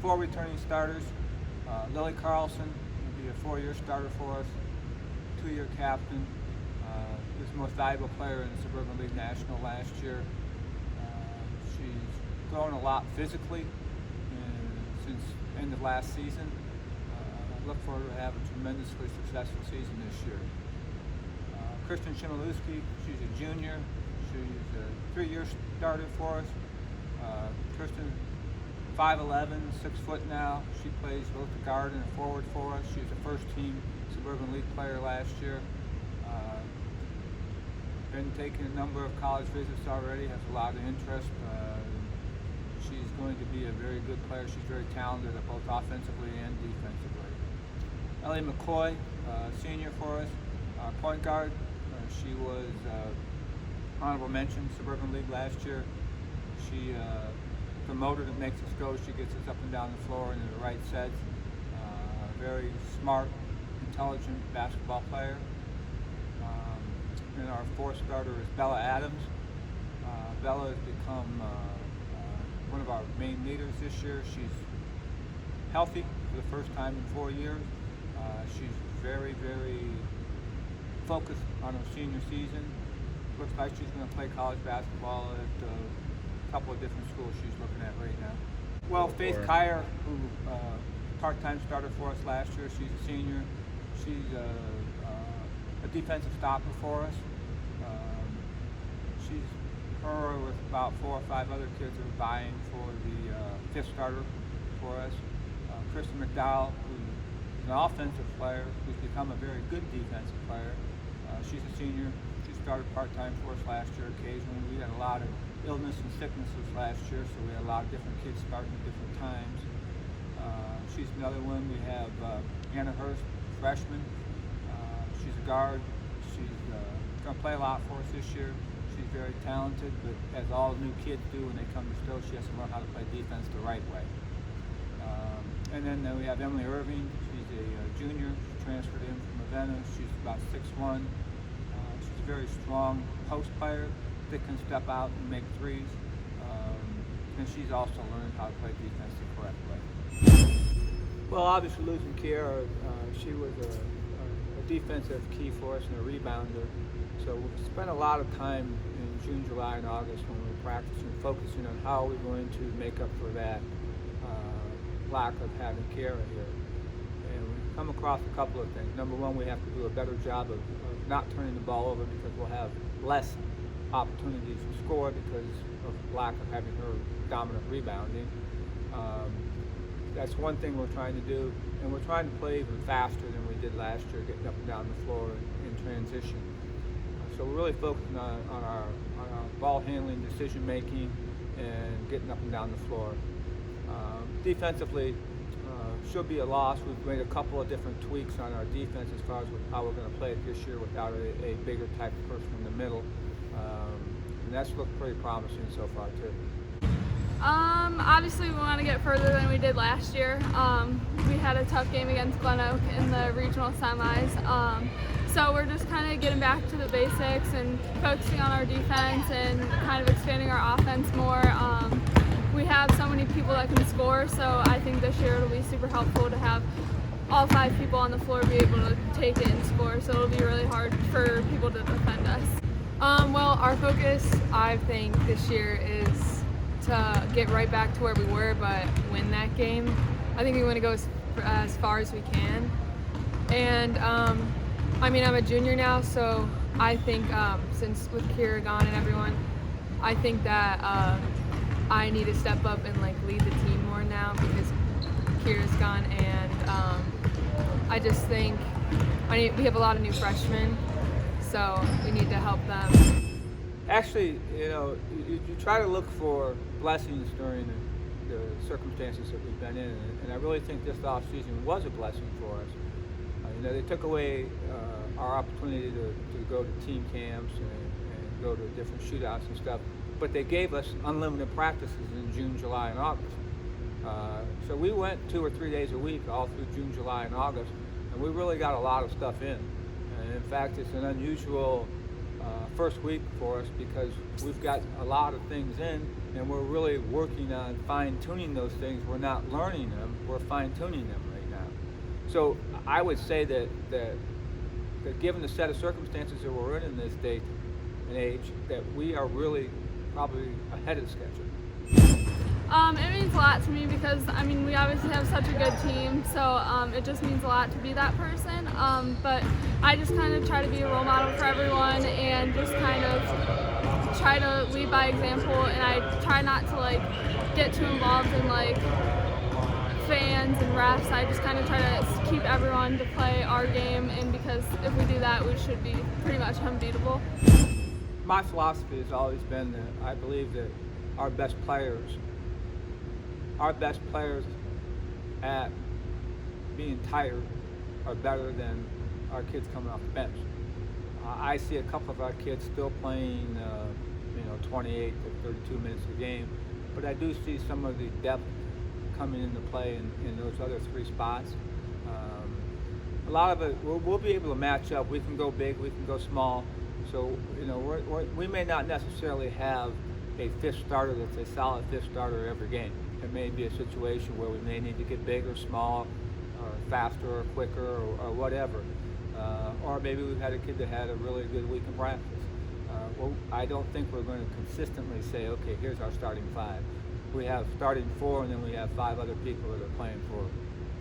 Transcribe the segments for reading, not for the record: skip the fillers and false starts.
4 returning starters. Lily Carlson will be a 4-year starter for us, 2-year captain. Was the most valuable player in the Suburban League National last year. She's grown a lot physically since the end of last season. I look forward to having a tremendously successful season this year. Kristen Chmielewski, she's a junior. She's a 3-year starter for us. Kristen, 5'11", 6 foot now. She plays both the guard and the forward for us. She was a first-team Suburban League player last year. Been taking a number of college visits already, has a lot of interest. She's going to be a very good player. She's very talented both offensively and defensively. Ellie McCoy, senior for us, point guard. She was honorable mention Suburban League last year. She promoter that makes us go. She gets us up and down the floor into the right sets. Very smart, intelligent basketball player. And our 4th starter is Bella Adams. Bella has become one of our main leaders this year. She's healthy for the first time in 4 years. She's very, very focused on her senior season. Looks like she's going to play college basketball at a couple of different schools she's looking at right now. Well, Faith Kyer, who part-time starter for us last year, she's a senior. She's a defensive stopper for us. Her with about 4 or 5 other kids are vying for the 5th starter for us. Kristen McDowell, who's an offensive player, who's become a very good defensive player. She's a senior. She started part-time for us last year occasionally. We had a lot of illness and sicknesses last year, so we had a lot of different kids starting at different times. She's another one. We have Anna Hurst, freshman. She's a guard. She's going to play a lot for us this year. She's very talented, but as all new kids do when they come to Stow, she has to learn how to play defense the right way. And then we have Emily Irving. She's a junior. She transferred in from Ravenna. She's about 6'1". She's a very strong post player that can step out and make threes. And she's also learned how to play defense the correct way. Well, obviously losing Kiera, she was a defensive key for us and a rebounder. So we spent a lot of time in June, July, and August when we were practicing, focusing on how we're going to make up for that lack of having Kiera here. And we've come across a couple of things. Number one, we have to do a better job of not turning the ball over because we'll have less opportunities to score because of lack of having her dominant rebounding. That's one thing we're trying to do, and we're trying to play even faster than we did last year, getting up and down the floor in transition. So we're really focusing on our ball handling, decision making, and getting up and down the floor. Defensively, should be a loss. We've made a couple of different tweaks on our defense as far as how we're going to play it this year without a bigger type of person in the middle. And that's looked pretty promising so far too. Obviously we want to get further than we did last year. We had a tough game against Glen Oak in the regional semis. So we're just kind of getting back to the basics and focusing on our defense and kind of expanding our offense more. We have so many people that can score, so I think this year it'll be super helpful to have all 5 people on the floor be able to take it and score, so it'll be really hard for people to defend us. Well, our focus, I think, this year is to get right back to where we were, but win that game. I think we want to go as far as we can. And I mean, I'm a junior now, so I think since with Kira gone and everyone, I think that I need to step up and like lead the team more now because Kira's gone, and I just think we have a lot of new freshmen, so we need to help them. Actually, you try to look for blessings during the circumstances that we've been in, and I really think this off-season was a blessing for us. They took away our opportunity to go to team camps and go to different shootouts and stuff, but they gave us unlimited practices in June, July, and August. So we went 2 or 3 days a week all through June, July, and August, and we really got a lot of stuff in. And in fact, it's an unusual first week for us because we've got a lot of things in and we're really working on fine-tuning those things. We're not learning them, we're fine-tuning them right now. So I would say that given the set of circumstances that we're in this day and age, that we are really probably ahead of the schedule. It means a lot to me because, I mean, we obviously have such a good team, so it just means a lot to be that person. But I just kind of try to be a role model for everyone and just kind of try to lead by example, and I try not to, like, get too involved in, like, fans and refs. I just kind of try to keep everyone to play our game, and because if we do that, we should be pretty much unbeatable. My philosophy has always been that I believe that our best players at being tired are better than our kids coming off the bench. I see a couple of our kids still playing 28 to 32 minutes a game, but I do see some of the depth coming into play in those other three spots. A lot of it, we'll be able to match up. We can go big, we can go small. So, we may not necessarily have a fifth starter that's a solid fifth starter every game. It may be a situation where we may need to get big or small, or faster or quicker, or whatever. Or maybe we've had a kid that had a really good week in practice. I don't think we're going to consistently say, okay, here's our starting five. We have starting four, and then we have five other people that are playing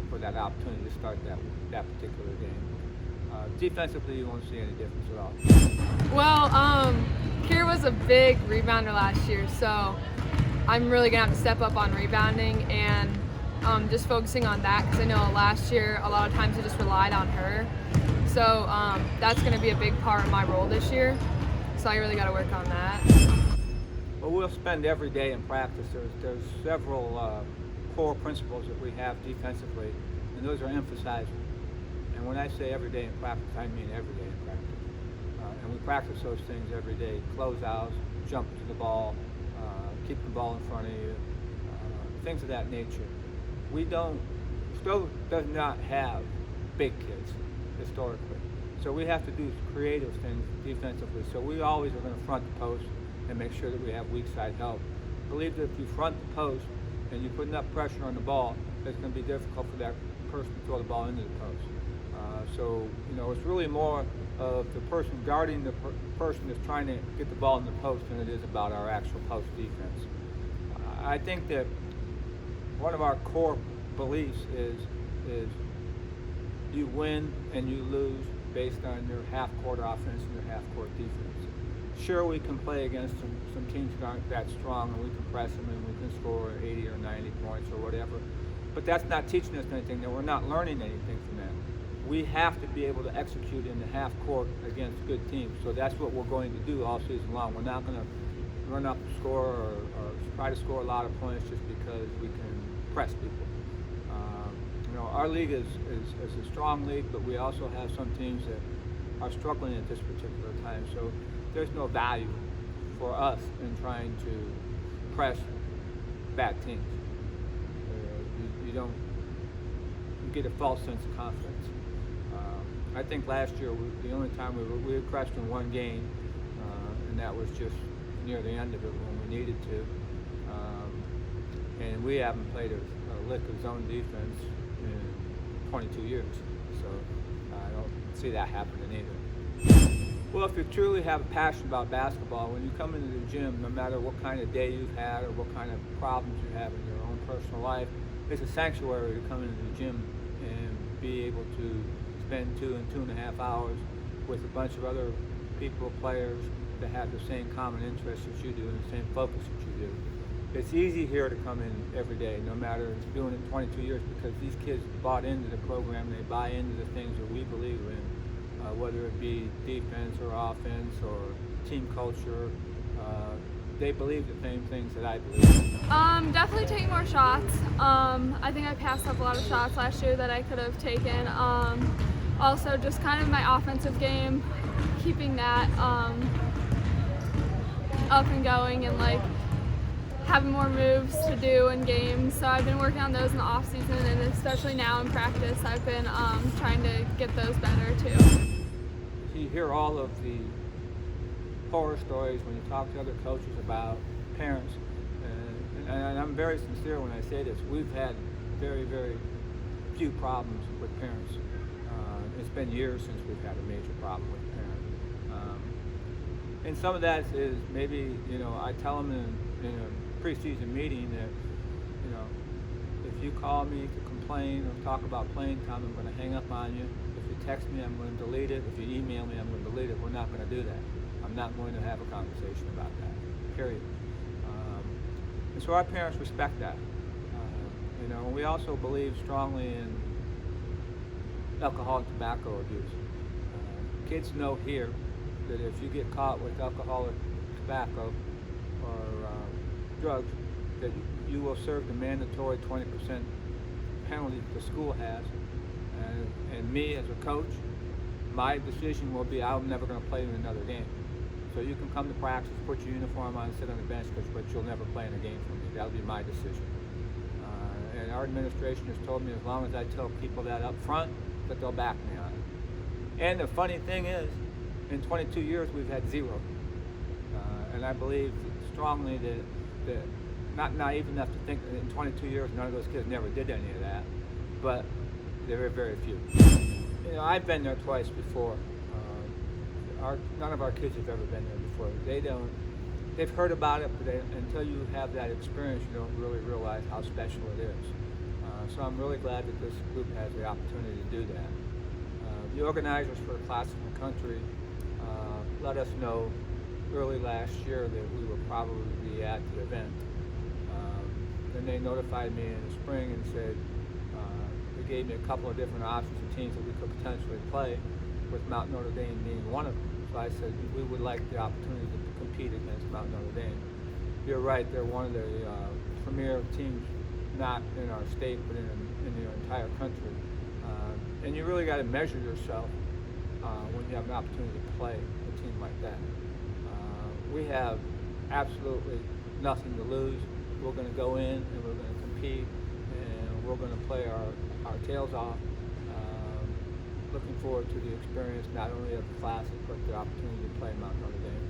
for that opportunity to start that particular game. Defensively, you won't see any difference at all. Well, Kier was a big rebounder last year, so I'm really going to have to step up on rebounding and just focusing on that, because I know last year a lot of times I just relied on her. So that's going to be a big part of my role this year, so I really got to work on that. Well, we'll spend every day in practice. There's several core principles that we have defensively, and those are emphasized. And when I say every day in practice, I mean every day in practice. And we practice those things every day. Closeouts, jump to the ball, keep the ball in front of you, things of that nature. Stow does not have big kids historically. So we have to do creative things defensively. So we always are going to front the post and make sure that we have weak side help. I believe that if you front the post and you put enough pressure on the ball, it's going to be difficult for that person to throw the ball into the post. So it's really more of the person guarding the person that's trying to get the ball in the post than it is about our actual post defense. I think that one of our core beliefs is you win and you lose based on your half-court offense and your half-court defense. Sure, we can play against some teams that aren't that strong, and we can press them and we can score 80 or 90 points or whatever, but that's not teaching us anything, that we're not learning anything from that. We have to be able to execute in the half court against good teams. So that's what we're going to do all season long. We're not going to run up the score or try to score a lot of points just because we can press people. Our league is a strong league, but we also have some teams that are struggling at this particular time. So there's no value for us in trying to press bad teams. You get a false sense of confidence. I think last year the only time we were pressed in one game, and that was just near the end of it when we needed to. And we haven't played a lick of zone defense in 22 years, so I don't see that happening either. Well, if you truly have a passion about basketball, when you come into the gym, no matter what kind of day you've had or what kind of problems you have in your own personal life, it's a sanctuary to come into the gym and be able to spend 2 and 2.5 hours with a bunch of other people, players that have the same common interests as you do and the same focus that you do. It's easy here to come in every day, no matter doing it 22 years, because these kids bought into the program, they buy into the things that we believe in, whether it be defense or offense or team culture. They believe the same things that I believe. Definitely taking more shots. I think I passed up a lot of shots last year that I could have taken. Also, just kind of my offensive game, keeping that up and going, and like having more moves to do in games. So I've been working on those in the off season, and especially now in practice, I've been trying to get those better too. You hear all of the horror stories when you talk to other coaches about parents and I'm very sincere when I say this, we've had very, very few problems with parents. It's been years since we've had a major problem with parents. And some of that is maybe, I tell them in a preseason meeting that, if you call me to complain or talk about playing time, I'm going to hang up on you. If you text me, I'm going to delete it. If you email me, I'm going to delete it. We're not going to do that. I'm not going to have a conversation about that, period. And so our parents respect that. And we also believe strongly in alcohol and tobacco abuse. Kids know here that if you get caught with alcohol or tobacco or drugs, that you will serve the mandatory 20% penalty the school has. And me as a coach, my decision will be I'm never going to play in another game. So you can come to practice, put your uniform on, sit on the bench, but you'll never play in a game for me. That'll be my decision. And our administration has told me as long as I tell people that up front, that they'll back me on it. And the funny thing is, in 22 years, we've had zero. And I believe strongly that not naive enough to think that in 22 years, none of those kids never did any of that, but there are very few. I've been there twice before. None of our kids have ever been there before. They've heard about it, but until you have that experience, you don't really realize how special it is. So I'm really glad that this group has the opportunity to do that. The organizers for the Class of the Country let us know early last year that we would probably be at the event. Then they notified me in the spring and said, they gave me a couple of different options of teams that we could potentially play, with Mount Notre Dame being one of them. So I said, we would like the opportunity to compete against Mount Notre Dame. You're right, they're one of the premier teams, not in our state, but in the entire country. And you really got to measure yourself when you have an opportunity to play a team like that. We have absolutely nothing to lose. We're going to go in and we're going to compete, and we're going to play our tails off. Looking forward to the experience, not only of the Classic, but the opportunity to play Mount Notre Dame.